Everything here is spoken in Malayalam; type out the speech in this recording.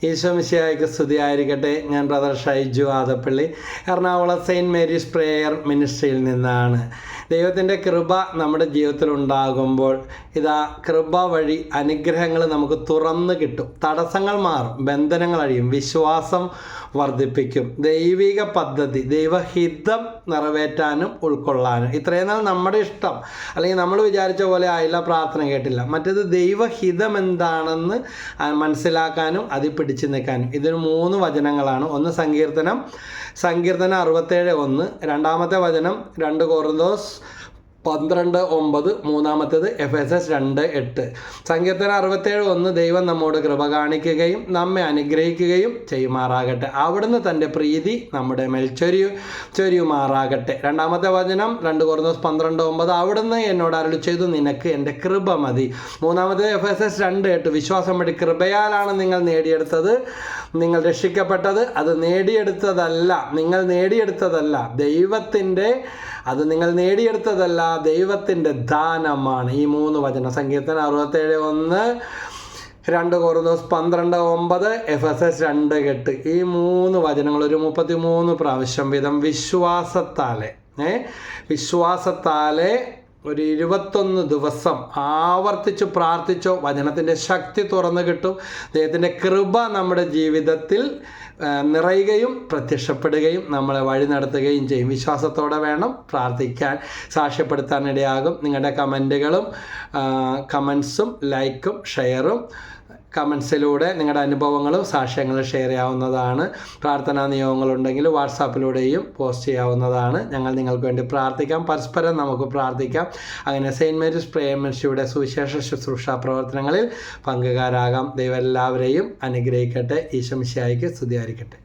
ഈശോമിശിഹായ്ക്ക് സ്തുതിയായിരിക്കട്ടെ. ഞാൻ brother Shaiju Adappalli, Ernakulam saint Mary's prayer മിനിസ്ട്രിയിൽ നിന്നാണ്. ദൈവത്തിൻ്റെ കൃപ നമ്മുടെ ജീവിതത്തിൽ ഉണ്ടാകുമ്പോൾ ഇതാ കൃപ വഴി അനുഗ്രഹങ്ങൾ നമുക്ക് തുറന്ന് കിട്ടും. തടസ്സങ്ങൾ മാറും, ബന്ധനങ്ങൾ അഴിയും, വിശ്വാസം വർദ്ധിപ്പിക്കും, ദൈവിക പദ്ധതി, ദൈവഹിതം നിറവേറ്റാനും ഉൾക്കൊള്ളാനും. ഇത്രയും നാൾ നമ്മുടെ ഇഷ്ടം അല്ലെങ്കിൽ നമ്മൾ വിചാരിച്ച പോലെ ആയില്ല, പ്രാർത്ഥന കേട്ടില്ല. മറ്റേത് ദൈവഹിതം എന്താണെന്ന് മനസ്സിലാക്കാനും അതിൽ പിടിച്ചു നിൽക്കാനും. ഇതിന് 3 വചനങ്ങളാണ്. ഒന്ന് സങ്കീർത്തനം 67:1, രണ്ടാമത്തെ വചനം 2 കൊറിന്തോസ് 12:9, മൂന്നാമത്തേത് എഫെസസ് 2:8. സങ്കീർത്തനം 67:1, ദൈവം നമ്മോട് കൃപ കാണിക്കുകയും നമ്മെ അനുഗ്രഹിക്കുകയും ചെയ്യുമാറാകട്ടെ. അവിടുന്ന് തൻ്റെ പ്രീതി നമ്മുടെ മേൽ ചൊരിയുമാറാകട്ടെ. രണ്ടാമത്തെ വചനം 2 കൊറിന്തോസ് 12:9, അവിടുന്ന് എന്നോട് അരുളി ചെയ്തു, നിനക്ക് എൻ്റെ കൃപ മതി. മൂന്നാമത്തേത് എഫെസസ് 2:8, വിശ്വാസം വഴി കൃപയാലാണ് നിങ്ങൾ നേടിയെടുത്തത്, നിങ്ങൾ രക്ഷിക്കപ്പെട്ടത്. അത് നിങ്ങൾ നേടിയെടുത്തതല്ല, ദൈവത്തിൻ്റെ ദാനമാണ്. ഈ 3 വചനം സങ്കീർത്തനം 67:1, 2 കൊറിന്തോസ് 12:9, എഫെസസ് 2:8. ഈ 3 വചനങ്ങൾ ഒരു 33 പ്രാവശ്യം വീതം വിശ്വാസത്താലെ ഒരു 21 ദിവസം ആവർത്തിച്ച് പ്രാർത്ഥിച്ചോ വചനത്തിൻ്റെ ശക്തി തുറന്നു കിട്ടും. ദൈവത്തിൻ്റെ കൃപ നമ്മുടെ ജീവിതത്തിൽ നിറയുകയും പ്രത്യക്ഷപ്പെടുകയും നമ്മളെ വഴി നടത്തുകയും ചെയ്യും. വിശ്വാസത്തോടെ വേണം പ്രാർത്ഥിക്കാൻ. സാക്ഷ്യപ്പെടുത്താനിടയാകും. നിങ്ങളുടെ കമൻസും ലൈക്കും ഷെയറും കമൻസിലൂടെ നിങ്ങളുടെ അനുഭവങ്ങളും സാക്ഷ്യങ്ങളും ഷെയർ ചെയ്യാവുന്നതാണ്. പ്രാർത്ഥനാ നിയോഗങ്ങളുണ്ടെങ്കിൽ വാട്സാപ്പിലൂടെയും പോസ്റ്റ് ചെയ്യാവുന്നതാണ്. ഞങ്ങൾ നിങ്ങൾക്ക് വേണ്ടി പ്രാർത്ഥിക്കാം. പരസ്പരം നമുക്ക് പ്രാർത്ഥിക്കാം. അങ്ങനെ സെയിൻറ്റ് മേരീസ് പ്രേയർ മിനിസ്ട്രിയുടെ സുവിശേഷ ശുശ്രൂഷ പ്രവർത്തനങ്ങളിൽ പങ്കുകാരാകാം. ദൈവം എല്ലാവരെയും അനുഗ്രഹിക്കട്ടെ. ഈശോമിശിഹായ്ക്ക് സ്തുതിയായിരിക്കട്ടെ.